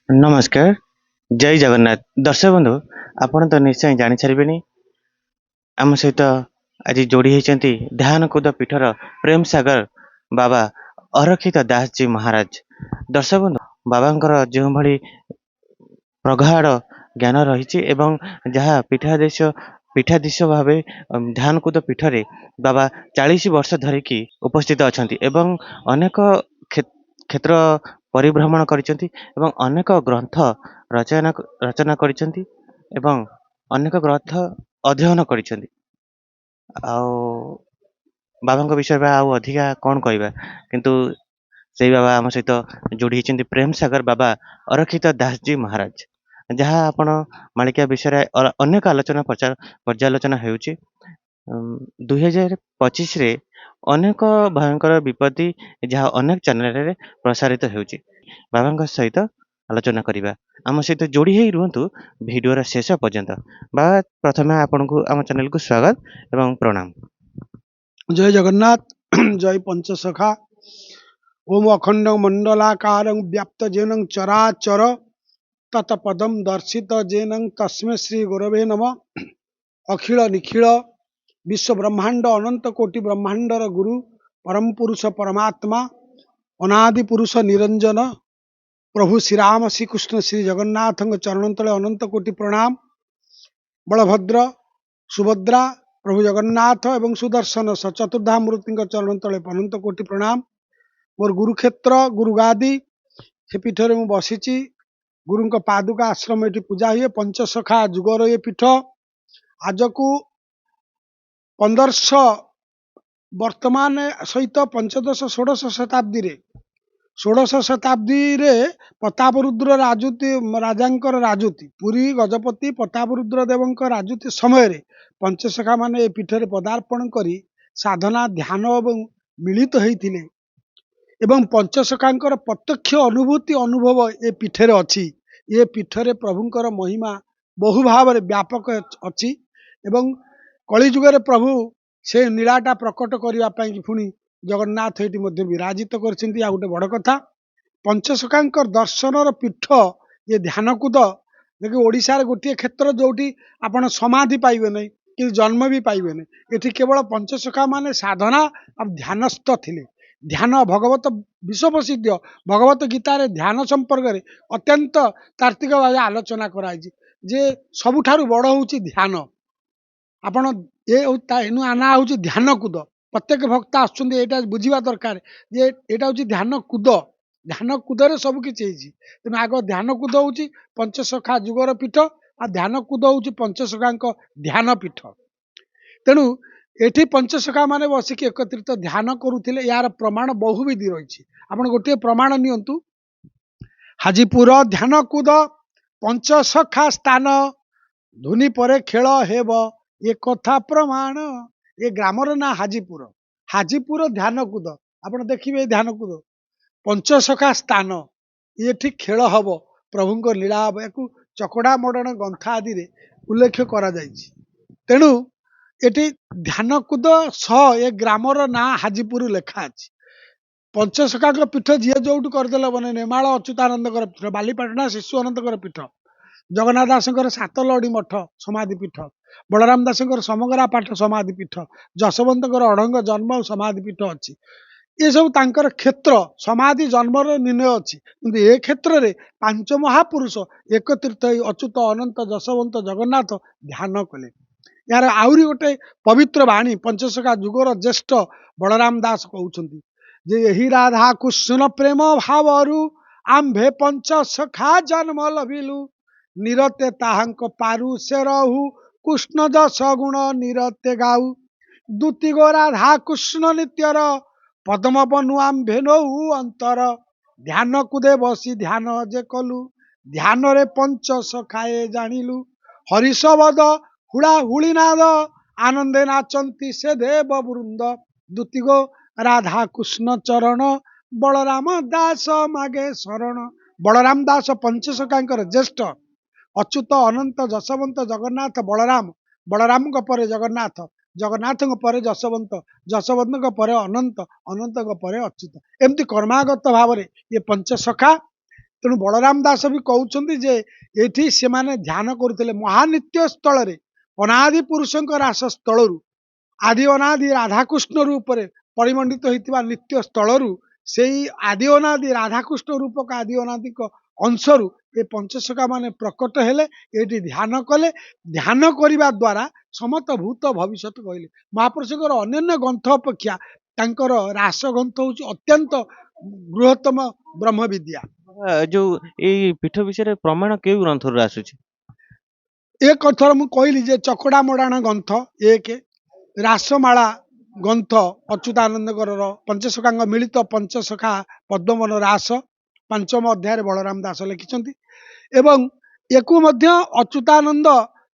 नमस्कार। जय जगन्नाथ। दर्शक बंधु, आपण तो निश्चय जानी सारे आम सहित आज जोड़ी होती ध्यानकूद पीठर प्रेम सागर बाबा अरक्षित दास जी महाराज। दर्शक बंधु, बाबांकर जो भली प्रगाढ़ ज्ञान रही जहाँ पीठाधीश भाव ध्यानकूद पीठरे बाबा 40 वर्ष धरिकी उपस्थित अच्छा अनेक क्षेत्र परिभ्रमण करिसेंती एवं अनेक ग्रंथ रचना करिसेंती एवं अनेक ग्रंथ अध्ययन करिसेंती। आउ बाबा विषय में आउ अधिका कौन कहवा, किंतु से बाबा आम सहित जोड़ी होती प्रेम सागर बाबा अरक्षित दास जी महाराज। जहाँ आपण मालिका विषय अनेक आलोचना पर्यालोचना होउची। 2025 रे अनेक भयंकर विपत्ति जहाँ अनेक चैनल प्रसारित होउची। बाबा सहित आलोचना करवा आम सहित जोड़ी ही रुहतु वीडियोर शेष पर्यंत। बाबा प्रथमे आपन को आम चैनल को स्वागत एवं प्रणाम। जय जगन्नाथ। जय पंचसखा। ओम अखंड मंडलाकार व्याप्त जेन चराचर तत्पदम दर्शित जेन तस्मै श्री गुरवे नम। अखिल निखिल विश्व ब्रह्मांड अनंत कोटि ब्रह्मांडर गुरु परम पुरुष परमात्मा अनादि पुरुष निरंजन प्रभु श्री राम श्री कृष्ण श्री जगन्नाथ चरण तले अनंत कोटि प्रणाम। बलभद्र सुभद्रा प्रभु जगन्नाथ एवं सुदर्शन चतुर्धा मूर्ति चरण तले अनंत कोटि प्रणाम। मोर गुरुक्षेत्र गुरुगादी से पीठरे मु बसी। गुरु पादुका आश्रम ये पूजा हुए। पंचसखा जुगर ये पीठ आज को 1500 वर्तमान सहित पंचदश षोडश शताब्दी रे 16श शताब्दी रे प्रतापरुद्र राजुति राजांकर राजुति पुरी गजपति प्रतापरुद्र देवंकर राजुति समय रे पंचसखा माने ए पीठरे पदार्पण करी साधना ध्यान एवं मिलित होइथिले एवं पंचसखांकर प्रत्यक्ष अनुभूति अनुभव ए पीठरे अछि। ए पीठरे प्रभुंकर महिमा बहु भाव रे व्यापक अछि एवं कली जुगरे प्रभु से नीलाटा प्रकट करिया पई पुनी जगन्नाथ एटी मध्य विराजित करछिंती। आ गोटे बड़ कथा पंचसखांकर दर्शनर पीठ ये ध्यानकूद देखिए ओडिशा रे गोटे क्षेत्र जोटी आपण समाधि पाइबे नहीं कि जन्म भी पाइबे नहीं। एठी केवल पंचसखा माने साधना और ध्यानस्थ थिले। ध्यान भगवत विश्व प्रसिद्ध भगवत गीता रे ध्यान संपर्क रे अत्यंत तार्किक भाव आलोचना कराई जे सबुठारु बड़ होउची ध्यान। आपण एनु आना होउची ध्यानकूद। प्रत्येक भक्त आसुचंदी एटा बुझिबा दरकार जे एटा होउची ध्यानकूद। ध्यानकूदरे सब किछि तेना आग ध्यानकूद होउची पंचसखा जुगर पीठ आ ध्यानकूद होउची पंचसखांक ध्यान पीठ। तेणु एठी पंचसखा माने बसिक एकत्रित ध्यान करुथिले। यार प्रमाण बहुविधि रही। आपण गोटे प्रमाण नियंतु हाजीपुर ध्यानकूद पंचसखा स्थान धुनी परे खेल हेब ये कथा प्रमाण। ये ग्रामर ना हाजीपुर। हाजीपुर ध्यानकूद आपण देखिबे ध्यानकूद पंचसखा स्थान ये खेल हम प्रभु लीला हम या चकड़ा मडण ग्रंथ आदि रे उल्लेख करा जायछि। तेणु एटी ध्यानकूद सह ए ग्रामर ना हाजीपुर लेखा अछि। पंचसखा पीठ जी जो करदे बने नेमाल अच्युतानंद पीठ बालीपाटना शिशु अनंत पीठ जगन्नाथ दास 7 लड़ी मठ समाधि पीठ बलराम दास समगरा पाठ समाधि पीठ जशवंत अड़ंग जन्म समाधि पीठ अच्छी। ये सब तांकर क्षेत्र समाधि जन्मर निर्णय अच्छी। किंतु ए क्षेत्र रे 5 महापुरुष एकत्रित अच्युत अनंत जशवंत जगन्नाथ ध्यान कले। यार आउरी गोटे पवित्र वाणी पंचसखा जुगर ज्येष्ठ बलराम दास कहउछंती जे यही राधा कृष्ण प्रेम भावरु आंभे पंचसखा जन्म लभिलु निरते ताहांक पारु से रहु कृष्ण दश गुण निरते गाऊ दुति गो राधा कृष्ण नित्यर पद्म बनु आंभे नऊ अंतर ध्यान कुदे बसी ध्यान जे कलु ध्यान रे पंचसखाए जानिलु हरिशबद हुड़ा हुड़ीनाद आनंदे नाचंती से देव वृंद दुति गो राधा कृष्ण चरण बलराम दास मागे शरण। बलराम दास पंचसखांकर ज्येष्ठ अच्युत अनंत जशवंत जगन्नाथ बलराम बलराम पर जगन्नाथ जगन्नाथ पर जशवंत जशवंत पर अनंत अनंत पर अच्युत एमती कर्मागत भाव ये पंचसखा ତେଣୁ ବଳରାମ ଦାସ ବି କହୁଛନ୍ତି ଯେ ଏଠି ସେମାନେ ଧ୍ୟାନ କରୁଥିଲେ ମହାନିତ୍ୟ ସ୍ଥଳରେ ଅନାଦି ପୁରୁଷଙ୍କ ରାସ ସ୍ଥଳରୁ ଆଦି ଅନାଦି ରାଧାକୃଷ୍ଣ ରୂପରେ ପରିମଣ୍ଡିତ ହୋଇଥିବା ନିତ୍ୟ ସ୍ଥଳରୁ ସେଇ ଆଦି ଅନାଦି ରାଧାକୃଷ୍ଣ ରୂପକ ଆଦି ଅନାଦିଙ୍କ ଅଂଶରୁ ଏ ପଞ୍ଚସଖା ମାନେ ପ୍ରକଟ ହେଲେ, ଏଠି ଧ୍ୟାନ କଲେ। ଧ୍ୟାନ କରିବା ଦ୍ୱାରା ସମତ ଭୂତ ଭବିଷ୍ୟତ କହିଲେ। ମହାପୁରୁଷଙ୍କର ଅନ୍ୟାନ୍ୟ ଗ୍ରନ୍ଥ ଅପେକ୍ଷା ତାଙ୍କର ରାସ ଗ୍ରନ୍ଥ ହେଉଛି ଅତ୍ୟନ୍ତ ବୃହତ୍ତମ ବ୍ରହ୍ମ ବିଦ୍ୟା। ଯୋଉ ଏଇ ପୀଠ ବିଷୟରେ ପ୍ରମାଣ କେଉଁ ଗ୍ରନ୍ଥରୁ ଆସୁଛି? ଏ କଥାର ମୁଁ କହିଲି ଯେ ଚକଡ଼ା ମଡ଼ାଣ ଗ୍ରନ୍ଥ ଏକ, ରାସମାଳା ଗ୍ରନ୍ଥ ଅଚ୍ୟୁତାନନ୍ଦଙ୍କର ପଞ୍ଚସଖାଙ୍କ ମିଳିତ ପଞ୍ଚସଖା ପଦ୍ମବନ ରାସ ପଞ୍ଚମ ଅଧ୍ୟାୟରେ ବଳରାମ ଦାସ ଲେଖିଛନ୍ତି। ଏବଂ ୟାକୁ ମଧ୍ୟ ଅଚ୍ୟୁତାନନ୍ଦ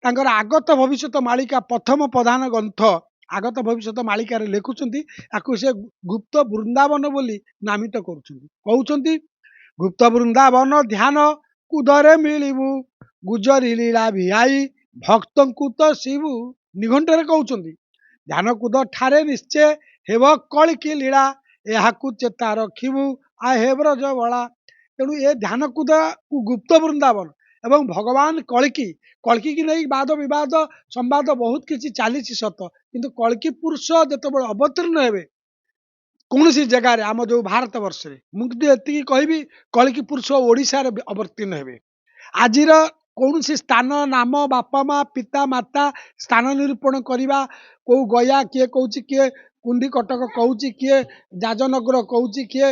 ତାଙ୍କର ଆଗତ ଭବିଷ୍ୟତ ମାଳିକା ପ୍ରଥମ ପ୍ରଧାନ ଗ୍ରନ୍ଥ ଆଗତ ଭବିଷ୍ୟତ ମାଳିକାରେ ଲେଖୁଛନ୍ତି। ଆକୁ ସେ ଗୁପ୍ତ ବୃନ୍ଦାବନ ବୋଲି ନାମିତ କରୁଛନ୍ତି। କହୁଛନ୍ତି ଗୁପ୍ତ ବୃନ୍ଦାବନ ଧ୍ୟାନ କୁଦରେ ମିଳିବୁ ଗୁଜରି ଲୀଳା ଭିଆଇ ଭକ୍ତଙ୍କୁ ତ ଶିବୁ। ନିଘଣ୍ଟରେ କହୁଛନ୍ତି ଧ୍ୟାନ କୁଦ ଠାରେ ନିଶ୍ଚୟ ହେବ କଳିକି ଲୀଳା ଏହାକୁ ଚେତା ରଖିବୁ ଆ ହେ ବ୍ରଜ ବଳା। ତେଣୁ ଏ ଧ୍ୟାନ କୁଦ ଗୁପ୍ତ ବୃନ୍ଦାବନ ଏବଂ ଭଗବାନ କଳିକି କଳିକି ନେଇ ବାଦ ବିବାଦ ସମ୍ବାଦ ବହୁତ କିଛି ଚାଲିଛି ସତ, କିନ୍ତୁ କଳିକି ପୁରୁଷ ଯେତେବେଳେ ଅବତୀର୍ଣ୍ଣ ହେବେ କୌଣସି ଜାଗାରେ ଆମ ଯୋଉ ଭାରତ ବର୍ଷରେ, ମୁଁ କିନ୍ତୁ ଏତିକି କହିବି କଳିକି ପୁରୁଷ ଓଡ଼ିଶାରେ ଅବତୀର୍ଣ୍ଣ ହେବେ। ଆଜିର କୌଣସି ସ୍ଥାନ ନାମ ବାପା ମା ପିତା ମାତା ସ୍ଥାନ ନିରୂପଣ କରିବା, କୋଉ ଗୟା କିଏ କହୁଛି, କିଏ କୁଣ୍ଡି କଟକ କହୁଛି, କିଏ ଯାଜନଗର କହୁଛି, କିଏ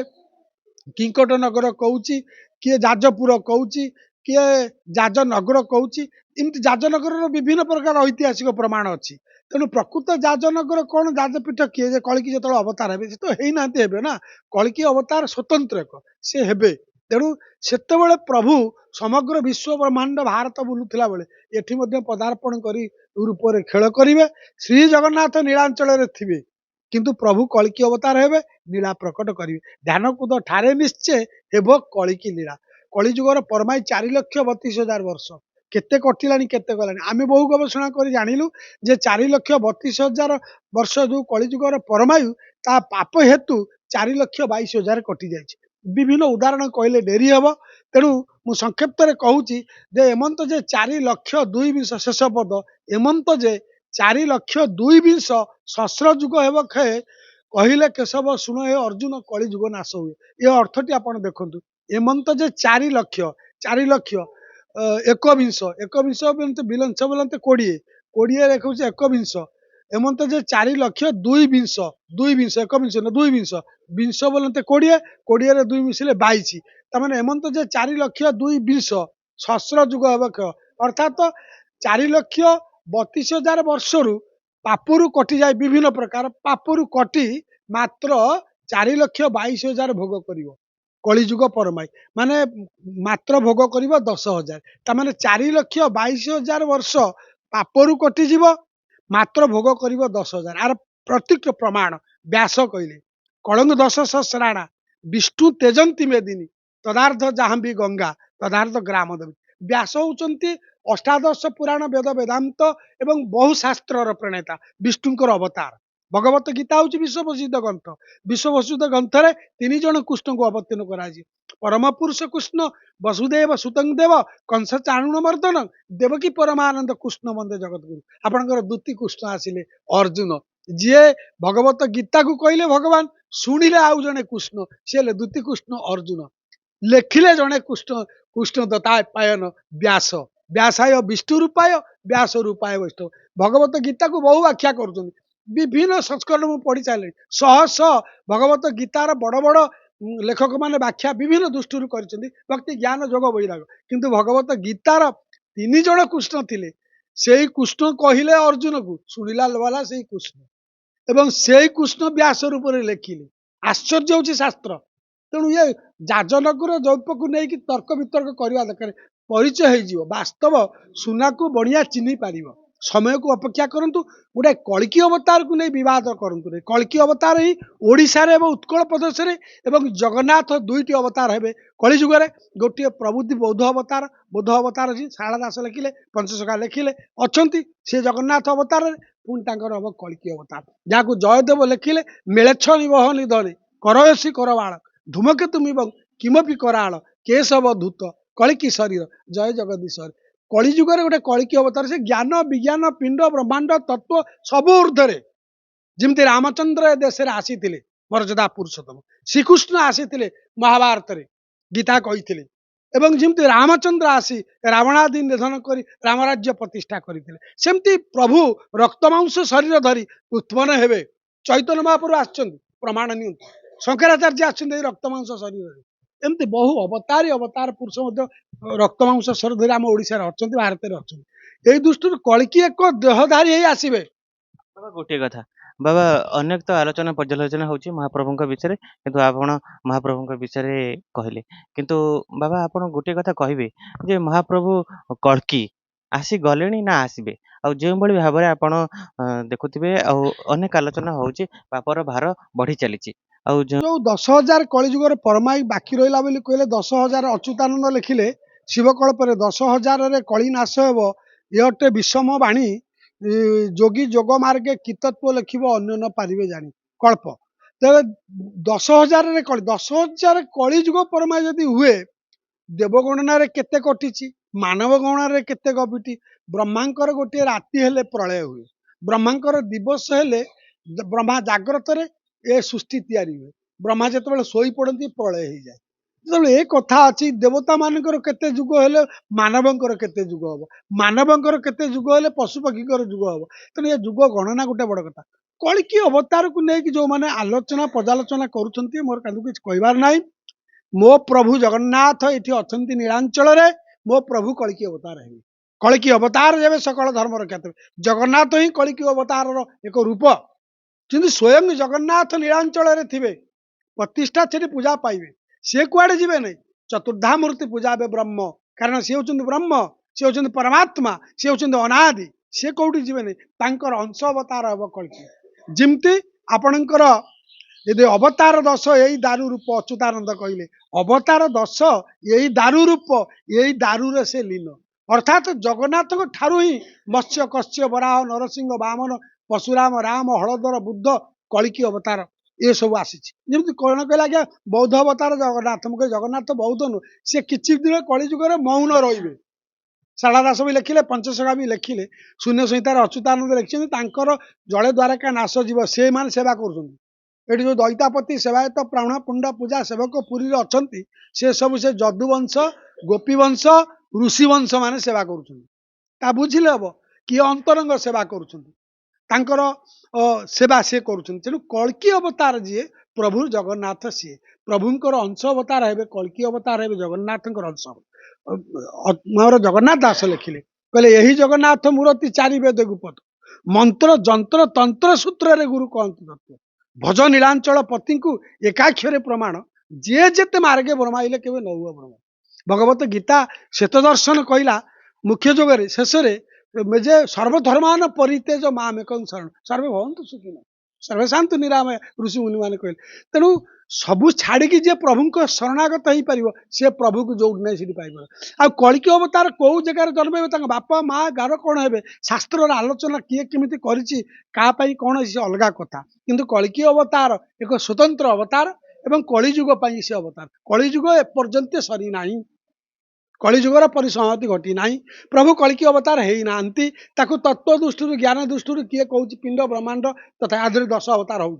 କିଙ୍କଟ ନଗର କହୁଛି, କିଏ ଯାଜପୁର କହୁଛି, କିଏ ଯାଜନଗର କହୁଛି। ଏମିତି ଯାଜନଗରର ବିଭିନ୍ନ ପ୍ରକାର ଐତିହାସିକ ପ୍ରମାଣ ଅଛି। ତେଣୁ ପ୍ରକୃତ ଯାଜନଗର କଣ, ଯାଜପୀଠ କିଏ, ଯେ କଳିକି ଯେତେବେଳେ ଅବତାର ହେବେ, ସେ ତ ହେଇନାହାନ୍ତି ହେବେ ନା, କଳିକି ଅବତାର ସ୍ୱତନ୍ତ୍ର ଏକ ସେ ହେବେ। ତେଣୁ ସେତେବେଳେ ପ୍ରଭୁ ସମଗ୍ର ବିଶ୍ୱ ବ୍ରହ୍ମାଣ୍ଡ ଭାରତ ବୁଲୁଥିଲା ବେଳେ ଏଠି ମଧ୍ୟ ପଦାର୍ପଣ କରି ରୂପରେ ଖେଳ କରିବେ। ଶ୍ରୀ ଜଗନ୍ନାଥ ନୀଳାଞ୍ଚଳରେ ଥିବେ, କିନ୍ତୁ ପ୍ରଭୁ କଳିକି ଅବତାର ହେବେ, ଲୀଳା ପ୍ରକଟ କରିବେ। ଧ୍ୟାନ କୁଦ ଠାରେ ନିଶ୍ଚୟ ହେବ କଳିକି ଲୀଳା। କଳିଯୁଗର ପରମାଇ 4,32,000 ବର୍ଷ କେତେ କଟିଲାଣି, କେତେ ଗଲାଣି। ଆମେ ବହୁ ଗବେଷଣା କରି ଜାଣିଲୁ ଯେ 4,32,000 ବର୍ଷ ଯୋଉ କଳିଯୁଗର ପରମାୟୁ, ତା ପାପ ହେତୁ 4,22,000 କଟି ଯାଇଛି। ବିଭିନ୍ନ ଉଦାହରଣ କହିଲେ ଡେରି ହବ, ତେଣୁ ମୁଁ ସଂକ୍ଷେପ୍ତରେ କହୁଛି ଯେ ଏମନ୍ତ ଯେ 4,02,000 ଶେଷ ପଦ, ଏମନ୍ତ ଯେ 4,02,000 ସହସ୍ର ଯୁଗ ହେବ ଖେ କହିଲେ କେଶବ ଶୁଣ ହେ ଅର୍ଜୁନ କଳି ଯୁଗ ନାଶ ହୁଏ। ଏ ଅର୍ଥଟି ଆପଣ ଦେଖନ୍ତୁ। ଏମନ୍ତ ଯେ 4,00,000 ଏକବିଂଶ ବିଲଂଶ ବୋଲନ୍ତେ 20 ଲେଖୁଛି ଏକବିଂଶ। ଏମନ୍ତ ଯେ 4,02,000 ଏକବିଂଶ ନା ଦୁଇବିଂଶ ବିଂଶ ବୋଲନ୍ତେ 20 2 ମିଶିଲେ 22। ତାମାନେ ଏମନ୍ତ ଯେ 4,02,000 ସହସ୍ର ଯୁଗ ହେବ କ୍ଷୟ, ଅର୍ଥାତ 4,32,000 ବର୍ଷରୁ ପାପରୁ କଟିଯାଏ। ବିଭିନ୍ନ ପ୍ରକାର ପାପରୁ କଟି ମାତ୍ର 4,22,000 ଭୋଗ କରିବ କଳିଯୁଗ ପରମାଇ, ମାନେ ମାତ୍ର ଭୋଗ କରିବ 10,000। ତାମାନେ 4,22,000 ବର୍ଷ ପାପରୁ କଟିଯିବ, ମାତ୍ର ଭୋଗ କରିବ 10,000। ଆର ପ୍ରତୀକ ପ୍ରମାଣ ବ୍ୟାସ କହିଲେ କଳଙ୍ଗ 10 ସହସ୍ରାଣା ବିଷ୍ଣୁ ତେଜନ୍ତି ମେଦିନୀ ତଦାର୍ଥ ଯାହାବି ଗଙ୍ଗା ତଦାର୍ଥ ଗ୍ରାମ ଦେବୀ। ବ୍ୟାସ ହଉଛନ୍ତି ଅଷ୍ଟାଦଶ ପୁରାଣ ବେଦ ବେଦାନ୍ତ ଏବଂ ବହୁ ଶାସ୍ତ୍ରର ପ୍ରଣେତା, ବିଷ୍ଣୁଙ୍କର ଅବତାର। ଭଗବତ ଗୀତା ହଉଛି ବିଶ୍ୱପ୍ରସିଦ୍ଧ ଗ୍ରନ୍ଥ। ବିଶ୍ୱପ୍ରସିଦ୍ଧ ଗ୍ରନ୍ଥରେ 3 ଜଣ କୃଷ୍ଣଙ୍କୁ ଅବତୀର୍ଣ୍ଣ କରାଯାଇଛି। ପରମ ପୁରୁଷ କୃଷ୍ଣ ବସୁଦେବ ସୁତଂ ଦେବ କଂସ ଚାଣୁଣ ମର୍ଦ୍ଦନ ଦେବକୀ ପରମାନନ୍ଦ କୃଷ୍ଣ ବନ୍ଦେ ଜଗତଗୁରୁ। ଆପଣଙ୍କର ଦ୍ୱିତୀୟ କୃଷ୍ଣ ଆସିଲେ ଅର୍ଜୁନ, ଯିଏ ଭଗବତ ଗୀତାକୁ କହିଲେ ଭଗବାନ, ଶୁଣିଲେ ଆଉ ଜଣେ କୃଷ୍ଣ, ସିଏ ହେଲେ ଦ୍ୱିତୀୟ କୃଷ୍ଣ ଅର୍ଜୁନ। ଲେଖିଲେ ଜଣେ କୃଷ୍ଣ ଦତ୍ତାପାୟନ ବ୍ୟାସ, ବ୍ୟାସାୟ ବିଷ୍ଣୁ ରୂପାୟ ବ୍ୟାସ ରୂପାୟ ବୈଷ୍ଣବ। ଭଗବତ ଗୀତାକୁ ବହୁ ବ୍ୟାଖ୍ୟା କରୁଛନ୍ତି, ବିଭିନ୍ନ ସଂସ୍କରଣ ମୁଁ ପଢି ସାରିଲିଣି। ଶହ ଭଗବତ ଗୀତାର ବଡ ବଡ ଲେଖକ ମାନେ ବ୍ୟାଖ୍ୟା ବିଭିନ୍ନ ଦୃଷ୍ଟିରୁ କରିଛନ୍ତି, ଭକ୍ତି ଜ୍ଞାନ ଯୋଗ ବୈରାଗ। କିନ୍ତୁ ଭଗବତ ଗୀତାର 3 ଜଣ କୃଷ୍ଣ ଥିଲେ। ସେଇ କୃଷ୍ଣ କହିଲେ ଅର୍ଜୁନକୁ, ଶୁଣିଲା ବାଲା ସେଇ କୃଷ୍ଣ, ଏବଂ ସେଇ କୃଷ୍ଣ ବ୍ୟାସ ରୂପରେ ଲେଖିଲେ। ଆଶ୍ଚର୍ଯ୍ୟ ହଉଛି ଶାସ୍ତ୍ର। ତେଣୁ ଇଏ ଯାଜନଗର ଯୌପକୁ ନେଇକି ତର୍କ ବିତର୍କ କରିବା ଦରକାର, ପରିଚୟ ହେଇଯିବ। ବାସ୍ତବ ସୁନାକୁ ବଣିଆ ଚିହ୍ନି ପାରିବ। ସମୟକୁ ଅପେକ୍ଷା କରନ୍ତୁ, ଗୋଟେ କଳିକି ଅବତାରକୁ ନେଇ ବିବାଦ କରନ୍ତୁ ନାହିଁ। କଳିକି ଅବତାର ହିଁ ଓଡ଼ିଶାରେ ଏବଂ ଉତ୍କଳ ପ୍ରଦେଶରେ ଏବଂ ଜଗନ୍ନାଥ 2ଟି ଅବତାର ହେବେ କଳିଯୁଗରେ। ଗୋଟିଏ ପ୍ରଭୃତି ବୌଦ୍ଧ ଅବତାର ଅଛି, ଶାରଳା ଦାସ ଲେଖିଲେ, ପଞ୍ଚସଖା ଲେଖିଲେ ଅଛନ୍ତି, ସେ ଜଗନ୍ନାଥ ଅବତାରରେ। ପୁଣି ତାଙ୍କର ହବ କଳିକି ଅବତାର, ଯାହାକୁ ଜୟଦେବ ଲେଖିଲେ ମେଳେଛ ନିବହ ନିଧନେ କରୟସୀ କରବାଳ ଧୂମକେତୁ ଏବଂ କିମପି କରାଳ केशव धूत कलिकी शरीर जय जगदीश्वर कलिजुगर गोटे कलिकी अवतार से ज्ञान विज्ञान पिंड ब्रह्मांड तत्व सब ऊर्धरे जमी रामचंद्र देश आसी मर्यादा पुरुषोत्तम श्रीकृष्ण आसी महाभारत गीता कही एवं जमी रामचंद्र आसी रावणादि निधन कर रामराज्य प्रतिष्ठा करते सेमती प्रभु रक्तमांस शरीर धरी उत्पन्न हेबे चैतन्य महाप्रभु आछन प्रमाण नि शंकराचार्य आछन रक्तमांस शरीर एमती बहु अवतार पुरुष रक्तमांस शरीर धरी आम ओडिशा अच्छा भारत में अच्छा यही दृष्टि कलिकी एक देहधारी आसवे बाबा गोटे कथा बाबा अनेक तो आलोचना पर्यालोचना होची महाप्रभुଙ୍କ विषय किंतु आपण महाप्रभुଙ୍କ विषय कहले किंतु बाबा आपण गोटे कथा कहबे जे महाप्रभु कल्की आसी गलेनी ना आसीबे आ जो भली भाबरे आपण देखुथिबे आ अनेक आलोचना होची पापर भार बढ़ी चलीची आ जो 10,000 कलिजुगर परमाई बाकी रहा बोली कहले 10,000 अच्युतानंद लिखिले शिवकल्प 10,000 कली नाश हेब ये अटे विषम बाणी जोगी जोग मार्गे कितत्व लिखिब अन्य न पारिबे जानी कल्प तेरे 10,000 कली 10,000 कलिजुग परमा जदि हुए देवगणना केते कटिची मानव गणना केते कपिटी ब्रह्मांकर गोटे राति हेले प्रलय हुए ब्रह्मांकर दिवस हेले ब्रह्मा जाग्रत ए सृष्टि तैयारी हुए ब्रह्मा जिते शोई पड़ती प्रलय हो जाए जो ए कथा अच्छी देवता मानकर केते जुग हेले मानवंकर केते जुग हम मानवंकर केते जुग हेले पशुपक्षीकर जुग हम तेणु ये जुग गणना गोटे बड़ कथा कलिकी अवतार को लेकिन जो मैंने आलोचना पर्यालोचना करुँच मोर कादू किसी कहबार ना मो प्रभु जगन्नाथ ये अच्छा नीलांचल मो प्रभु कलिकी अवतार है कलिकी अवतार जब सकल धर्म रक्षा जगन्नाथ ही कलिकी अवतार एक रूप किंतु स्वयं जगन्नाथ नीलांचल थे प्रतिष्ठा से पूजा पाइबे सी कुआड़े जीवे नहीं चतुर्धा मूर्ति पूजा हे ब्रह्म कारण सी होचंदी ब्रह्म सी होचंदी परमात्मा सी होचंदी अनादि सी कौटी जीवे नहीं तांकर अंश अवतार हम कलिकी जिमती आपणकर यदि अवतार दश यही दारू रूप अच्युतानंद कहले अवतार दश यही दारू रूप यही दारू से लीन अर्थात जगन्नाथ ठारू ही मत्स्य कश्य वराह नरसिंह वामन परशुराम राम हलधर बुद्ध कलिकी अवतार ये सब आसी कौन कहला आज्ञा बौद्ध अवतार जगन्नाथ मुझे जगन्नाथ बौद्ध नु सी किसी दिन कलिजुगर मौन रे शारदा दास भी लिखिले पंचसखा भी लिखिले शून्य संहितार अच्युतानंद लिखिं जड़े द्वारका नाश जीव से मान सेवा कर जो दैतापति सेवायत प्राण पुंड पूजा सेवक पुरी अच्छा से सब से जदुवंश गोपीवंश ऋषिवंश मान सेवा कर बुझिले हम किए अंतरंग सेवा कर सेवा सी कर कल्की अवतार जी प्रभु जगन्नाथ सी प्रभुंर अंश अवतार हे कल्की अवतार हे जगन्नाथ अंश मोर जगन्नाथ दास लिखिले कहले यही जगन्नाथ मूर्ति चारि वेद गुपत मंत्र जंत्र तंत्र सूत्र गुरु कहती तत्व भज नीलांचल पति को एकाक्षर प्रमाण जे जेते मार्गे ब्रह्माइले केवे न हुआ ब्रह्म भगवत गीता श्वेत दर्शन कहला मुख्य जोगरे शेष जे सर्वधर्मान परितेज मामेक शरण सर्वे भवन्तु सुखिनः सर्वे शांतु निरामय ऋषि मुनि मैंने कहले तेणु सबू छाड़ी जे प्रभु शरणागत हो पार सी प्रभु को जो नहीं सी पाइब आ कल्की अवतार कौ जगार जन्म बापा माँ गार कौन है शास्त्र आलोचना किए केमी कर कौन से अलग कथा किंतु कल्की अवतार एक स्वतंत्र अवतार एवं कलिजुग से अवतार कलिजुग एपर्यंत सरी ना कलिजुगर परिसमाप्ति घटी ना प्रभु कल्की अवतार है तत्व दृष्टि ज्ञान दृष्टि किए कौन पिंड ब्रह्मांड तथा आधे 10 अवतार हो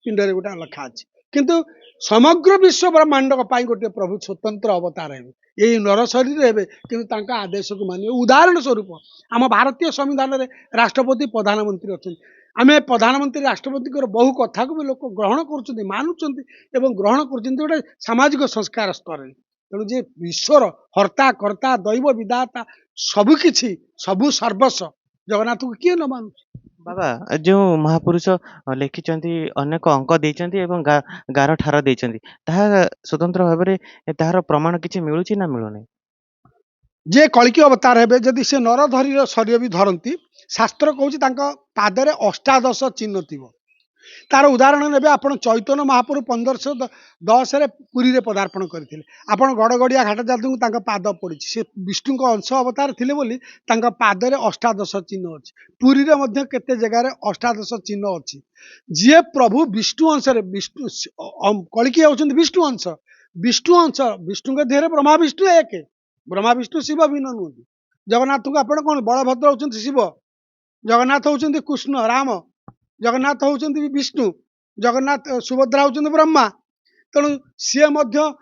पिंडे गोटे लखा अच्छी किंतु समग्र विश्व ब्रह्मांड गोटे प्रभु स्वतंत्र अवतार है यही नर शरीर हे कि आदेश को मान उदाहरण स्वरूप आम भारतीय संविधान में राष्ट्रपति प्रधानमंत्री अच्छा आम प्रधानमंत्री राष्ट्रपति बहु कथा को भी लोक ग्रहण कर मानुंट ग्रहण कर सामाजिक संस्कार स्तर तेणु जे ईश्वर हर्ता कर्ता दैव विदाता सबुकिछि सबु सर्वस्व जगन्नाथ को किए न मानु बाबा जो महापुरुष लिखिଛନ୍ତି अनेक अंक ଦେଇଛନ୍ତି ଏବଂ ଗାର ଠାର ଦେଇଛନ୍ତି ତାହା स्वतंत्र ଭାବରେ ତାହାର प्रमाण କିଛି ମିଳୁଛି ନା ମିଳୁନି जे कल्की अवतार हेबे जदि से नर धरीर शरीर भी धरती शास्त्र कहूँ पादरे अष्टादश चिन्ह थिबो तार उदाहरण ने आप चैतन्य महाप्रभु 1510 पुरी रे पदार्पण करते आपड़ गड़गड़िया घाट जातु पाद पड़ी से विष्णु को अंश अवतार थिले बोली पादरे अष्टादश चिन्ह अच्छी पुरी रे मध्य केते जगार अष्टादश चिन्ह अच्छी जी प्रभु विष्णु अंश विष्णु कल्की होउछन्ति विष्णु अंश विष्णु अंश विष्णु देहरे ब्रह्मा विष्णु एक ब्रह्मा विष्णु शिव भिन्न नुहति जगन्नाथ को आपण कौन बलभद्र होउछन्ति शिव जगन्नाथ होउछन्ति कृष्ण राम जगन्नाथ होउछन्ति विष्णु जगन्नाथ सुभद्रा होउछन्ति ब्रह्मा तेणु सी मध्य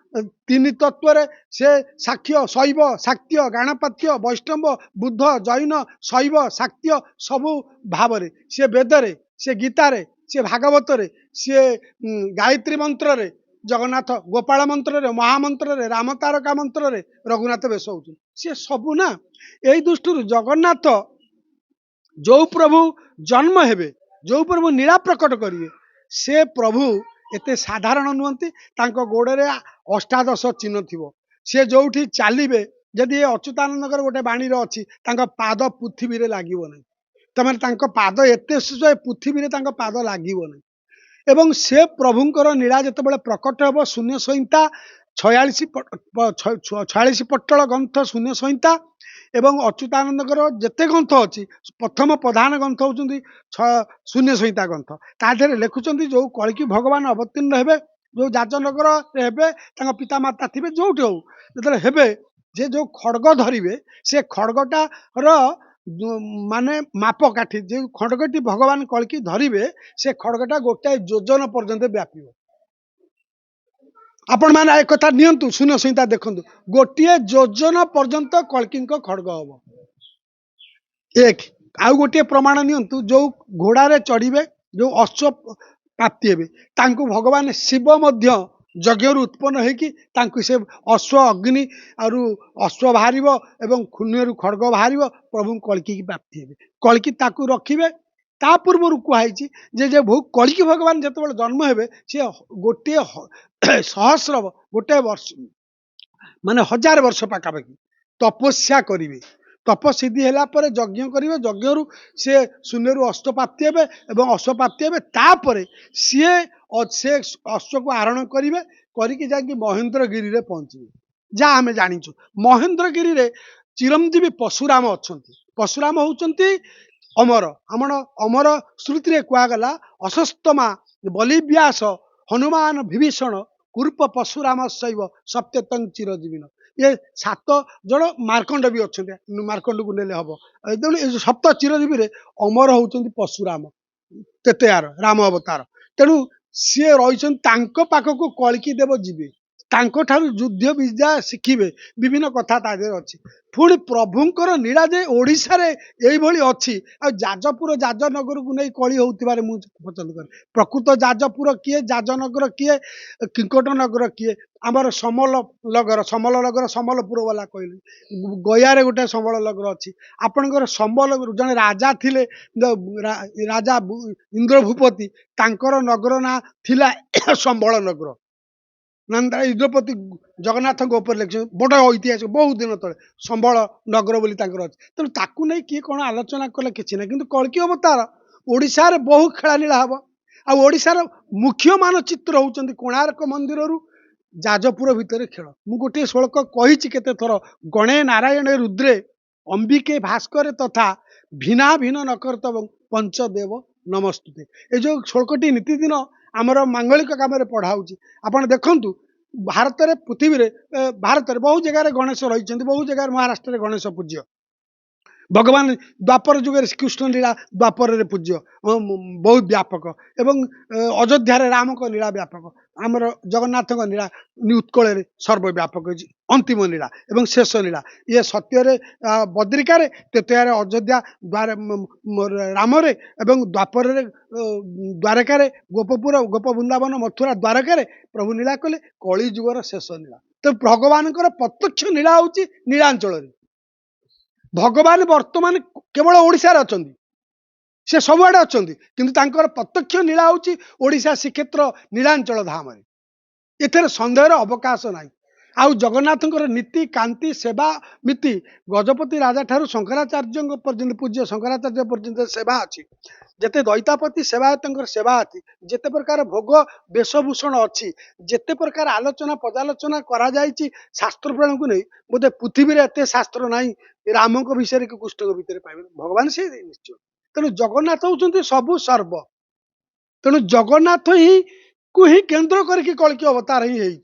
तीन तत्व से साक्ष्य शैव शाक्य गाणपात्य वैष्णव बुद्ध जैन शैव शाक्य सबु भाव सी वेदरे सी गीतार सी भागवत सी गायत्री मंत्र रे जगन्नाथ गोपाल मंत्र रे महामंत्र रे राम तारका मंत्र रे रघुनाथ बेश होउछन सी सबु ना एई दृष्टि जगन्नाथ जो प्रभु जन्म हेबे जो प्रभु नीला प्रकट करिवे से प्रभु एते साधारण नुहंती तांको गोड़े अष्टादश चिन्ह थिबो से जोठी चलिबे जदि अच्युतानंद गोटे बाणी अच्छी पाद पृथ्वी रे लागिबो नै तमाने तांको पाद एते पृथ्वी रे तांको पाद लागिबो नै एवं से प्रभुंकर नीला जेतेबेले प्रकट हेबो शून्य संहिता 46 पट्टल ग्रंथ शून्य संहिता एवं अच्युतानंद जेते ग्रंथ अच्छी प्रथम प्रधान ग्रंथ होउछन्ति शून्य संहिता ग्रंथ ताधरे लिखुचंती जो कलिकी भगवान अवतीर्ण हेबे जो जाजनगर हेबे तांको पिता माता थिबे जोठी हो जेतले हेबे जे जो खड्ग धरिबे से खड्गटा रो माने माप काठी जो खड्गटी भगवान कलिकी धरिबे से खड्गटा गोटे योजन पर्यंत व्यापीबो आपण माने एक कथा नियंतु शून्य संहिता देखंतु गोटे योजन पर्यंत कलिकीको खड्ग हबो एक आउ गोटे प्रमाण नियंतु जो घोड़ा रे चढ़िबे जो अश्व प्राप्ति हेबे तांको भगवान शिव मध्य यज्ञ उत्पन्न होगी से अश्व अग्नि आरु अश्व बाहर एवं शून्य खड्ग बाहर प्रभु कलिकी की प्राप्ति हेबे कलिकी ताकू रखिबे ता पूर्व कहुई जे कलिकी भगवान जिते जन्म हेबे सी गोटे सहस्र गोटे वर्ष माने 1000 वर्ष पाखापाखि तपस्या करिवे तपसिद्धि ହେଲା ପରେ ଯଜ୍ଞ କରିବେ ଯଜ୍ଞରୁ ସେ ଶୂନ୍ୟରୁ ଅଶ୍ଵ ପ୍ରାପ୍ତି ହେବେ ଏବଂ ଅଶ୍ଵ ପ୍ରାପ୍ତି ହେବେ ତାପରେ ସିଏ ସେ ଅଶ୍ଵକୁ ଆରୋହଣ କରିବେ କରିକି ଯାଇକି ମହେନ୍ଦ୍ରଗିରିରେ ପହଞ୍ଚିବେ ଯାହା ଆମେ ଜାଣିଛୁ ମହେନ୍ଦ୍ରଗିରିରେ ଚିରଞ୍ଜୀବୀ ପଶୁରାମ ଅଛନ୍ତି ପଶୁରାମ ହଉଛନ୍ତି ଅମର ଆମର ଅମର ଶ୍ରୁତିରେ କୁହାଗଲା ଅଶ୍ୱତ୍ଥମା ବଲିବ୍ୟାସ ହନୁମାନ ବିଭୀଷଣ କୁରୁପ ପଶୁରାମ ଶୈବ ସତ୍ୟତଂ ଚିରଜୀବିନ ये 7 जन मार्कंड भी अच्छा मार्कंड को नेले हम तेणु सप्त चिरजीवी रे अमर होउछन्ति परशुराम तेतेयार राम अवतार तेणु सी रही पाखक कलिकी देव जीवे तांको ठारू युद्ध विद्या शिखिबे विभिन्न कथा ता देहरे अछि पुणी प्रभुंकर नीला जे ओडिशा रे एई भली अछि आ जाजपुर जाजनगर को नै कली होउतिबारे मु पसंद कर प्रकृत जाजपुर किए जाजनगर किए किंकटनगर किए आमर समल नगर समलपुर वाला कहले गया रे गोटे समल नगर अछि आपनकर समल जने राजा थिले राजा इंद्र भूपति तांकर नगर ना थिला संबल नगर नंदा इंद्रपति जगन्नाथ लिखे बड़ ऐतिहासिक बहुत दिन तले संबल नगर बोली तेणु ताकू नहीं किए कौन आलोचना कले कि ना कि कलिकी अवतार ओडिशा रे बहु खेलालीला हम आशार मुख्य मानचित्र होउछन्ति कोणार्क मंदिर जाजपुर भितर खेल मु गोटे श्लोक कही केते थर गणे नारायण रुद्रे अंबिके भास्कर तथा भिना भिन्न नकर्तव पंचदेव नमस्तुते ये जो श्लोकटी नीतिदिन आमर मांगलिक काम पढ़ाऊँ आपड़ देखु भारत में पृथ्वी रे भारत में बहु जगह गणेश रही बहु जगह महाराष्ट्र में गणेश पूज्य भगवान द्वापर जुगे श्रीकृष्ण लीला द्वापर रे पूज्य बहुत व्यापक एवं अयोध्या राम को लीला व्यापक आमर जगन्नाथ लीला उत्कल सर्वव्यापक अंतिम लीला एवं शेष लीला ये सत्य बद्रिका तेतयार अयोध्या राम एवं द्वापर द्वारका गोपपुर गोप वृंदावन मथुरा द्वारका प्रभु लीला कले कली जुगर शेष लीला तो भगवान प्रत्यक्ष लीला हूँ नीलांचल भगवान वर्तमान केवल ओडिशा अच्छा से सबुआड़े अच्छा किंतु प्रत्यक्ष नीला हूँ ओडिशा श्रीक्षेत्र नीलांचल धाम एथेर सन्देहर अवकाश ना आउ जगन्नाथ नीति कांति सेवा मिति गजपति राजा ठारू शंकराचार्य पर्यंत पूज्य शंकराचार्य पर्यंत सेवा अच्छी जिते दैतापति सेवायत सेवा अच्छी जिते प्रकार भोग वेशभूषण अच्छी जिते प्रकार आलोचना पर्यालोचना करा जायछि शास्त्र प्रणय को नहीं बोधे पृथ्वी रे एते शास्त्र नहीं राम को विषय कृष्ण भितर पाइबे भगवान से निश्चय तेणु जगन्नाथ होउछन्ति सबु सर्व तेणु जगन्नाथ ही को ही केंद्र करके कलिकी अवतार ही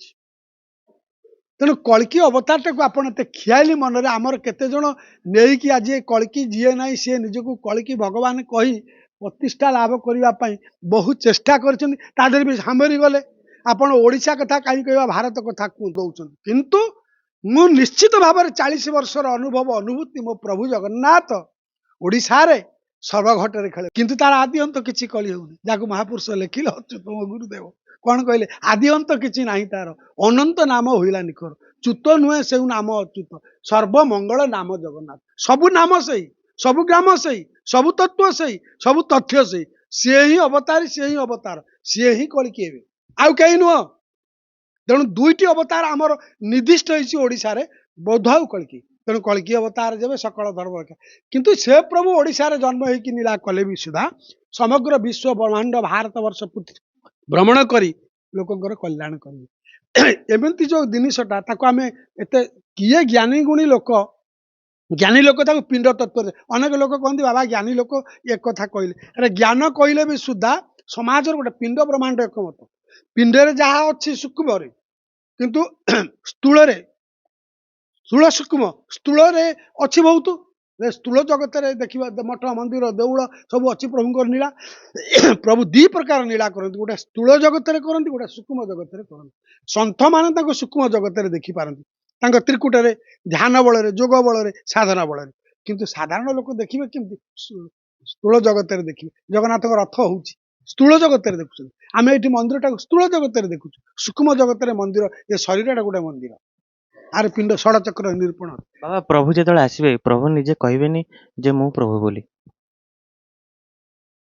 तेणु कल्कि अवतारटा को आपण एते खियाली मन रे आमर केते जण नेइकी आज कल्कि जीए नाही से निजको कल्कि भगवान कही प्रतिष्ठा लाभ करबा पई बहु चेष्टा करछन ता देर भी सामरी गले आपण ओडिशा कथा काई कहबा भारत कथा को दउछन किंतु मु निश्चित भाव 40 वर्षर अनुभव अनुभूति मो प्रभु जगन्नाथ ओडिशा रे सर्वघटरे खेले किंतु तार आदि अंत किछि कली होउनी जाको महापुरुष लेखिले अच्युतम गुरुदेव कौन कहले आदि अंत किछि नाही तार अनंत नाम होइला निखर च्युत नुहे से नाम अच्युत सर्वमंगल नाम जगन्नाथ सबु नाम सही सबु ग्राम सही सबु तत्व सही सबु तथ्य सही सी ही अवतारी सी ही अवतार सी ही कलिकी हेबे आउ कहीं नुह तेणु दुईटी अवतार आमर निर्दिष्ट होइछि ओडिशा रे बौद्ध आउ कलिकी तेणु कलिकी अवतार जेबे सकल धर्म रक्षा किंतु से प्रभु ओडिशा रे जन्म होइकी नीला कले भी सुधा समग्र विश्व ब्रह्मांड भारत वर्ष भ्रमण करी लोकंकर कल्याण करिवे एमती जो जिनिसटा ताको आमे एते किए ज्ञानी गुणी लोक ताको पिंड तत्व अनेक लोक कहते बाबा ज्ञानी लोक एक कथा कहले अरे ज्ञान कहले भी सुधा समाज गोटे पिंड ब्रह्मांड एकमत पिंडरे जहाँ अच्छी सूक्ष्म किंतु स्थूल सूक्ष्म स्थूल अच्छी बहुत स्थूल जगत देखा मठ मंदिर देउल सब अच्छी प्रभु नीला प्रभु दी प्रकार नीला करते गोटे स्थूल जगत करते गोटे सूक्ष्म जगत करते सन्थ मान सूक्ष्म जगत देखिपारती त्रिकुटे ध्यान बल जोग बल साधना बल किंतु साधारण लोक देखिए केमती स्थूल जगत देखिए जगन्नाथ रथ हूँ स्थूल जगत देखुं आम ये मंदिर टाक स्थूल जगत देखु सूक्ष्म जगत मंदिर ये शरीर गोटे मंदिर आर पिंड षड़ चक्र निरूपण बाबा प्रभु जो आसबे प्रभु निजे कहबेनी जे मु प्रभु बोली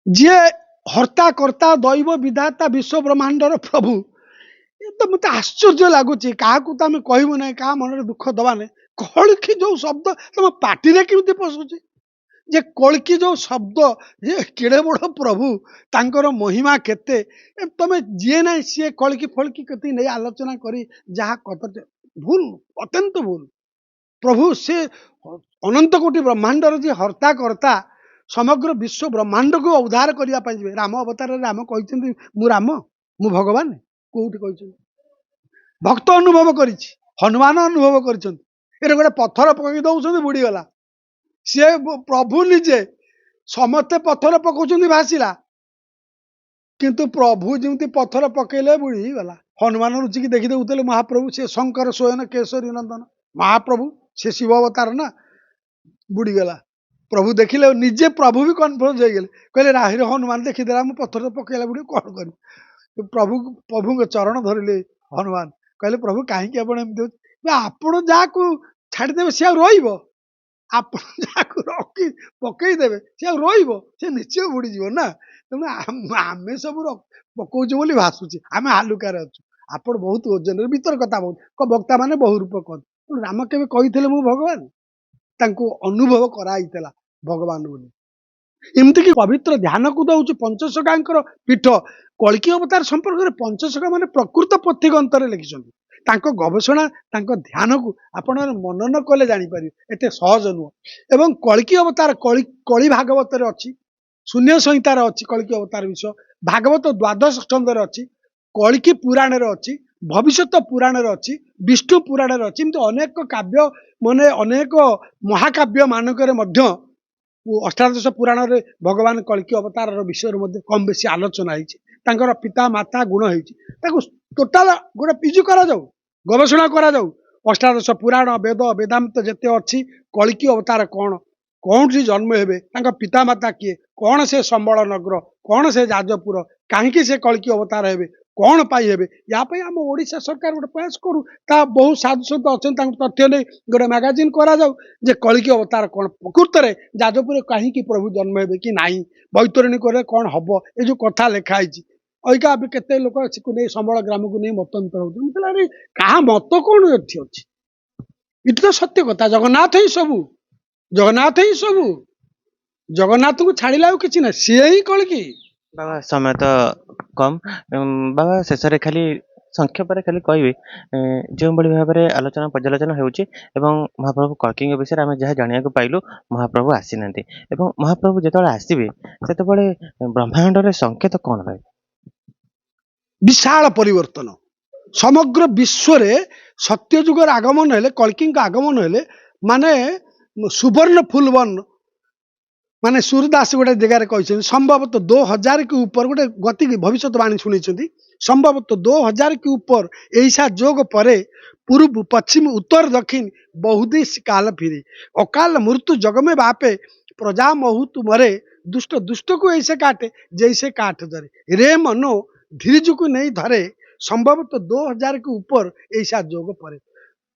जी हर्ता कर्ता दैव विधाता विश्व ब्रह्मांडर प्रभु ये तो मत आश्चर्य लगुच क्या तो आम कहबू ना क्या मन दुख दबा ना कल्कि जो शब्द तुम पार्टी केमती पशुचे जे कल्कि जो शब्द ये केड़े बड़ प्रभु तांकर महिमा केते तुम जी ना सी कल्कि फल्कि कति नहीं आलोचना करी जहाँ कत भूल अत्यंत भूल प्रभु से अनंत कोटि ब्रह्मांडर जी हर्ता कर्ता समग्र विश्व ब्रह्मांड को उद्धार करने राम अवतार राम कहते मु राम मु भगवान कोठी कहते भक्त अनुभव कर हनुमान अनुभव कर गोटे पत्थर पकई दौरान बुड़ीगला सी प्रभु निजे समस्ते पत्थर पकाउछन्ति भासिला किंतु प्रभु जमी पत्थर पकईले बुड़ी गला हनुमान रुचिकी देखी देते महाप्रभु से शंकर स्वयं केशरी नंदन महाप्रभु से शिव अवतार ना बुड़ीगला प्रभु देखिले निजे प्रभु भी कन्फ्यूज हो गए कहले राहिर हनुमान देखीदेला मु पत्थर पकईला बुड़ी कौन कर प्रभु चरण धरले हनुमान कहले प्रभु कहीं आपण जहाँ छाड़देवे सी रही आप रखी पकईदेवे सी रे निश्चय बुड़ीज ना तेणु आम सब पकाउे बोली भाषुचे आम हालुकार अच्छु आपण बहुत ओजन भीतर कथा बहुत वक्ता मैंने बहु रूप कहते राम के कही मु भगवान तांको अनुभव कराइला भगवान बोली एमती कि पवित्र ध्यान को दौर पंचसखांकर पीठ कल्कि अवतार संपर्क में पंचसखा माने प्रकृत पथिग्रंथ लिखिं गवेषणा ध्यान को आपण मनन कले जापर एत सहज नुह एवं कल्कि अवतार कली भागवत अच्छी शून्य संहितार अच्छी कल्कि अवतार विषय भागवत द्वादश स्कंद अच्छी कल्कि पुराण अच्छी भविष्यत पुराण अच्छी विष्णु पुराण अच्छी एमती अनेक काव्य माने अनेक महाकाव्य मानक अष्टादश पुराण रे भगवान कल्कि अवतार विषय कम बेसी आलोचना होती पिता माता गुण होती टोटाल गोटे पिजु करा जाऊ गवेषणा करा जाऊ अष्टादश पुराण वेद वेदांत जिते अच्छी कल्कि अवतार कौन कौन सी जन्म हेबे पिता माता किए कौन से संबल नगर कौन से जाजपुर कहीं से कल्कि अवतार हेबे कौन पाई हेबे या आम ओडिशा सरकार गोटे प्रयास करू बहुत साधु सत अच्छा तथ्य नहीं गोटे मैगजीन करा जाऊ जे कल्कि अवतार कौन प्रकृत में जाजपुर कहीं प्रभु जन्म हेबे कि नहीं बैतरणिक कौन हम ये जो कथा लिखाई अका केते लोक नहीं संबल ग्राम को नहीं मतंतर होते क्या मत कौन अच्छी ये तो सत्य कथा जगन्नाथ ही सबू जगन्नाथ को छाड़ा कि ना सी ही कल्कि बाबा समय तो कम बाबा शेष खाली संक्षेप खाली कहबी जो भाव में आलोचना पर्यालोचना होउची एवं महाप्रभु कल्कि विषय आम जहाँ जाना पाइलु महाप्रभु आसी ना महाप्रभु जो आसवे से ब्रह्मांड रे संकेत कौन रहे विशाल परिवर्तन समग्र विश्व सत्य जुगर आगमन हेले कल्की आगमन हेले माने सुवर्ण फुलवन माने सूरदास गोटे जगह कहते संभवतः 2000 के ऊपर गोटे गति भविष्यवाणी शुणी संभवतः 2000 के ऊपर ऐसा जोग परे पूर्व पश्चिम उत्तर दक्षिण बहुदिश काल फिरे अकाल मृत्यु जग में बापे प्रजा बहुत मरे दुष्ट दुष्ट को ऐसे काटे जैसे काट धरे रे मनो धीरज को नहीं धरे संभवतः 2000 के ऊपर ऐसा जोग परे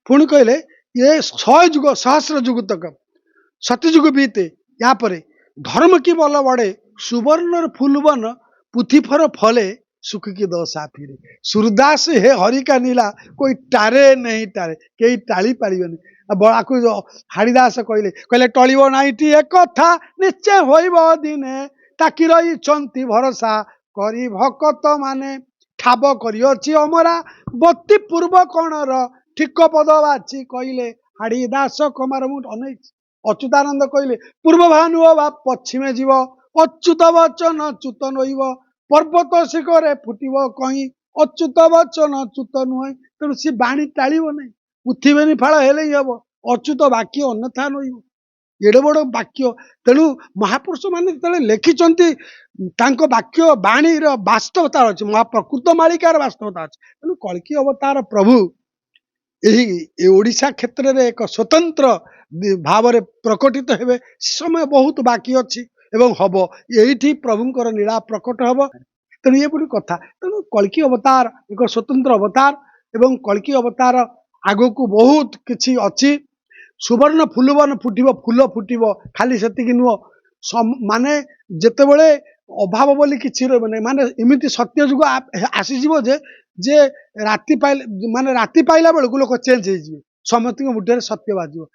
पुणी कहले ये 100 युग सहस्र युग तक सतयुग बीते यहाँ पर धर्म की बल बड़े सुवर्ण फूलवन पुथिफर फले सुख की दशा फिरे सूरदास हे हरि का नीला कोई टारे नहीं टारे कई टाली पारिबनी बड़ा को हाड़ीदास कहले कहले टलिबो नाइटी एक कथा निश्चय होइबो दिने ताकि रही चंती भरोसा करी भक्त माने ठाब करियोछि अमरा बत्ती पूर्व कणर ठीक पद बाची कहले हाड़ीदास कमार मुठ अनैछि अच्युतानंद कहले पूर्व भानु बा पश्चिमे जीव अच्युत वचन च्युत नइब पर्वत शिखरे फुटिब कहीं अच्युत वचन च्युत नुह तेणु सी बाणी टाळिब नहीं पृथ्वी फाड़ हेले ही हम अच्युत वाक्य अन्यथा नइब एडे बड़ वाक्य तेणु महापुरुष मैंने लिखिं वाक्य बाणीर वास्तवता अच्छे महाप्रकृत मालिकार वास्तवता अच्छे तेणु कल्की अवतार प्रभु यही ओडिशा क्षेत्र में एक स्वतंत्र भाव प्रकटित हेबे समय बहुत बाकी अच्छी एवं हम यही प्रभुंकर लीला प्रकट हम तेणु ये बड़ी कथा तेणु कल्की अवतार एक स्वतंत्र अवतार एवं कल्की अवतार आग को बहुत किछि अच्छी सुवर्ण फुलवन फुटिब फूल फुटिब खाली सेतिक नुह माने जेतेबेले अभाव बोली किछि रहबे माने एमिति सत्य जुग आसीजिवो जे राति पाइले माने राति पाइला बेलू लोक चेंज हो समस्त मुठे सत्य बाजिब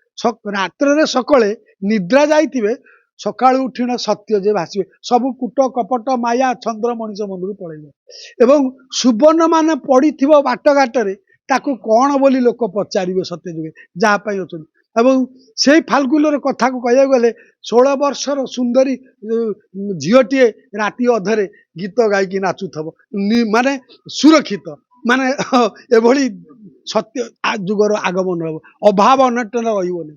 रात्र सकले निद्रा जाइथिबे सकाळु उठिण सत्य जे भाषिबे सब कूट कपट माया चंद्र मनीष मन पड़े एवं सुवर्ण मान पड़िथिबो बाटघाटरे ताकू कौन बोली लोक पचारे सत्य जुगे जहाँपाई अच्छे एवं से फाल्गुनर कथा को कह गले 16 वर्षर सुंदरी झीटीए राति अधरे गीत गायकी नाचुथब माने सुरक्षित माने एभली सत्य जुगर आगमन हम अभाव अनटन रही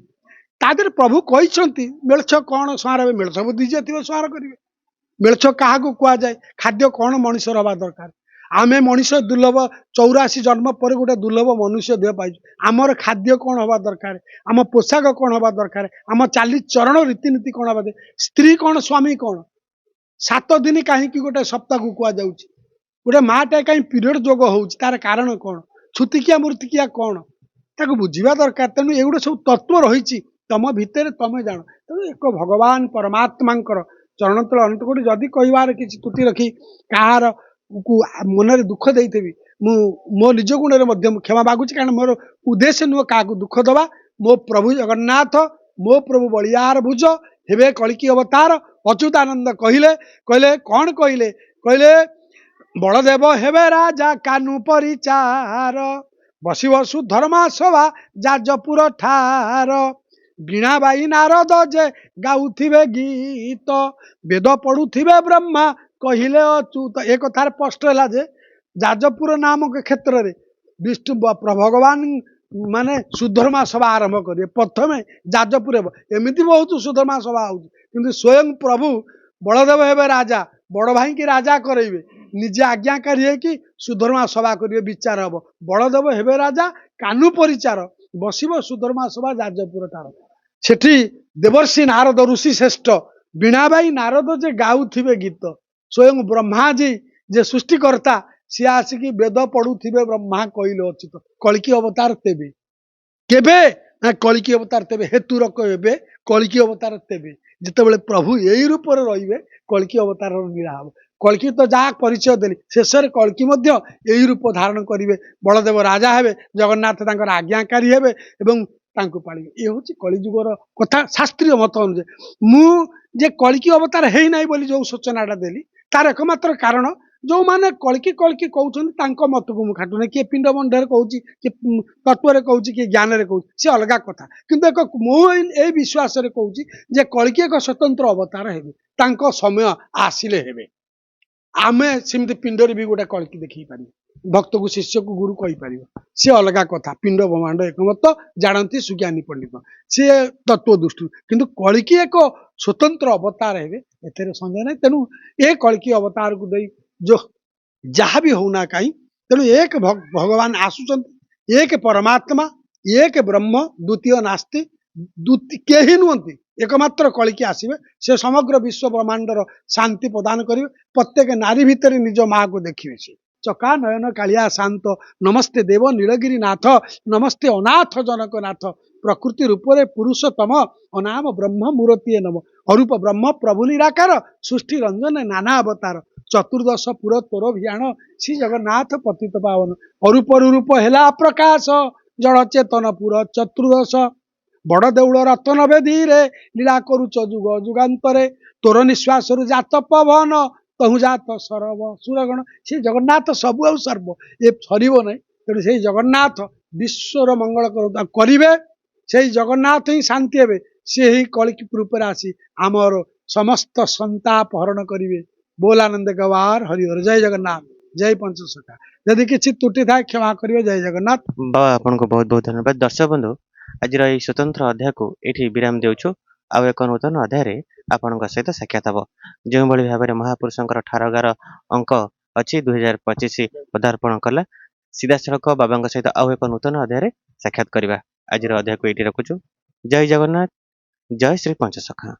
तादर प्रभु कहते मेलछ कौन संहार मेलछ बुद्धि जे थी संहार करेंगे मेलछ क्या कह जाए खाद्य कौन मनुष्य हवा दरकार आमे मनुष्य दुर्लभ 84 जन्म पर गोटे दुर्लभ मनुष्य देह पाई आमर खाद्य कौन हवा दरकार आम पोशाक कौन हवा दरकार आम चाली चरण रीतिनीति कौन हवा स्त्री कौन स्वामी कौन 7 दिन कहीं गोटे सप्ताह को कह जाऊँगी गोटे माटे कहीं पीरियड जोग हो तार कारण कौन छुतिकिया मूर्तिकिया कौन ताको बुझा दरकार तेणु एगुड़े सब तत्व रही तम भितर तमें जान तेणु एक भगवान परमात्मा चरण तल अनंत कोटी जदि कहबार किसी त्रुटि रखी कहार मन दुख देवी मो निज गुण में क्षमा मागुची कारण मोर उद्देश्य नुह क्या दुख दवा मो प्रभु जगन्नाथ मो प्रभु बलियार भुज हेबे कल्की अवतार अच्युतानंद कहले कहले कौन कहले कहले बलदेव हेबे राजा कानु परिचार बसी बसु धर्मा सभा जाजपुर ठार वीणाबाई नारद जे गाउथिबे गीत वेद पढ़ुथिबे ब्रह्मा कहले अच्युत एक कथार स्पष्ट है जे जाजपुर नामक क्षेत्र में विष्णु भगवान माने सुधर्मा सभा आरंभ करेंगे प्रथम जाजपुर एमती बहुत सुधर्मा सभा हो स्वयं प्रभु बलदेव हेबे राजा बड़ भाई की राजा करेंगे निजे आज्ञाकारी है कि सुधर्मा सभा करेंगे विचार हम बलदेव हेबे राजा कानु परिचार बसब सुधर्मा सभा जाजपुर ठार सेठी देवर्षि नारद ऋषि श्रेष्ठ वीणाबाई नारद जे गाउथिबे गीत स्वयं ब्रह्मा जी जे सृष्टिकर्ता सी आसिकी वेद पढ़ुथिबे ब्रह्मा कहले अच्युत कल्की अवतार तेबे केबे ना कल्की अवतार तेबे हेतुरक हेबे कल्की अवतार तेबे जितेबाला प्रभु यही रूप में रहिबे कल्की अवतार लीला हम कल्की तो जहाँ परिचय देली शेष कल्की यही रूप धारण करेंगे बलदेव राजा हेबे जगन्नाथ तांकर आज्ञाकारी हेबे एवं तांको पालिबे ये हूँ कलिजुगर कथा शास्त्रीय मत अनुसार मुझे कल्की अवतार है ना बोली जो सूचनाटा देली तार एकमात्र कारण जो माने कल्की कल्की कहते मत को मुझे खाटुना किए पिंड मंडल कहूँ कि तत्व कहूँ कि ज्ञान कहूँ सी अलग कथा किंतु एक मुझे विश्वास कहूँ जे कल्की एक स्वतंत्र अवतार हेबे तांको समय आसिले हेबे ଆମେ ସେମିତି ପିଣ୍ଡରେ ବି ଗୋଟେ କଳକି ଦେଖେଇ ପାରିବୁ ଭକ୍ତକୁ ଶିଷ୍ୟକୁ ଗୁରୁ କହିପାରିବ ସେ ଅଲଗା କଥା ପିଣ୍ଡ ବ୍ରହ୍ମାଣ୍ଡ ଏକମତ ଜାଣନ୍ତି ସୁଜ୍ଞାନୀ ପଣ୍ଡିତ ସିଏ ତତ୍ତ୍ୱ ଦୃଷ୍ଟିରୁ କିନ୍ତୁ କଳିକି ଏକ ସ୍ୱତନ୍ତ୍ର ଅବତାର ହେବେ ଏଥିରେ ସନ୍ଦେହ ନାହିଁ ତେଣୁ ଏ କଳିକି ଅବତାରକୁ ଦେଇ ଯୋ ଯାହା ବି ହଉନା କାହିଁ ତେଣୁ ଏକ ଭଗବାନ ଆସୁଛନ୍ତି ଏକ ପରମାତ୍ମା ଏକ ବ୍ରହ୍ମ ଦ୍ୱିତୀୟ ନାସ୍ତି କେହି ନୁହନ୍ତି ଏକମାତ୍ର କଳିକି ଆସିବେ ସେ ସମଗ୍ର ବିଶ୍ୱ ବ୍ରହ୍ମାଣ୍ଡର ଶାନ୍ତି ପ୍ରଦାନ କରିବେ ପ୍ରତ୍ୟେକ ନାରୀ ଭିତରେ ନିଜ ମାଆକୁ ଦେଖିବେ ସେ ଚକା ନୟନ କାଳିଆ ଶାନ୍ତ ନମସ୍ତେ ଦେବ ନୀଳଗିରି ନାଥ ନମସ୍ତେ ଅନାଥ ଜନକ ନାଥ ପ୍ରକୃତି ରୂପରେ ପୁରୁଷୋତ୍ତମ ଅନାମ ବ୍ରହ୍ମ ମୂରତିଏ ନମ ଅରୂପ ବ୍ରହ୍ମ ପ୍ରଭୁ ନିରାକାର ସୃଷ୍ଟି ରଞ୍ଜନ ନାନା ଅବତାର ଚତୁର୍ଦଶ ପୁର ତୋର ଭିଆଣ ଶ୍ରୀ ଜଗନ୍ନାଥ ପତିତ ପାବନ ଅରୂପରୁ ରୂପ ହେଲା ପ୍ରକାଶ ଜଳ ଚେତନ ପୁର ଚତୁର୍ଦଶ ବଡ ଦେଉଳ ରତନ ବେଦୀରେ ଲୀଳା କରୁଛ ଯୁଗ ଯୁଗାନ୍ତରେ ତୋର ନିଶ୍ୱାସରୁ ଜାତ ପବନ ତହୁ ଜାତ ସରବ ସୁରଗଣ ସେ ଜଗନ୍ନାଥ ସବୁ ଆଉ ସର୍ବ ଏ ସରିବ ନାହିଁ ତେଣୁ ସେଇ ଜଗନ୍ନାଥ ବିଶ୍ୱର ମଙ୍ଗଳ କରିବେ ସେଇ ଜଗନ୍ନାଥ ହିଁ ଶାନ୍ତି ହେବେ ସେ ହିଁ କଳିକି ରୂପରେ ଆସି ଆମର ସମସ୍ତ ସନ୍ତାପ ହରଣ କରିବେ ବୋଲାନନ୍ଦ ଗୱାର ହରିହର ଜୟ ଜଗନ୍ନାଥ ଜୟ ପଞ୍ଚସଖା ଯଦି କିଛି ତ୍ରୁଟି ଥାଏ କ୍ଷମା କରିବେ ଜୟ ଜଗନ୍ନାଥ ବାବା ଆପଣଙ୍କୁ ବହୁତ ବହୁତ ଧନ୍ୟବାଦ ଦର୍ଶକ ବନ୍ଧୁ ଆଜିର ଏହି ସ୍ୱତନ୍ତ୍ର ଅଧ୍ୟାୟକୁ ଏଇଠି ବିରାମ ଦେଉଛୁ ଆଉ ଏକ ନୂତନ ଅଧ୍ୟାୟରେ ଆପଣଙ୍କ ସହିତ ସାକ୍ଷାତ ହବ ଯେଉଁଭଳି ଭାବରେ ମହାପୁରୁଷଙ୍କର ଠାରଗାର ଅଙ୍କ ଅଛି 2025 ପଦାର୍ପଣ କଲା ସିଧାସଳଖ ବାବାଙ୍କ ସହିତ ଆଉ ଏକ ନୂତନ ଅଧ୍ୟାୟରେ ସାକ୍ଷାତ କରିବା ଆଜିର ଅଧ୍ୟାୟକୁ ଏଇଠି ରଖୁଛୁ ଜୟ ଜଗନ୍ନାଥ ଜୟ ଶ୍ରୀ ପଞ୍ଚସଖା।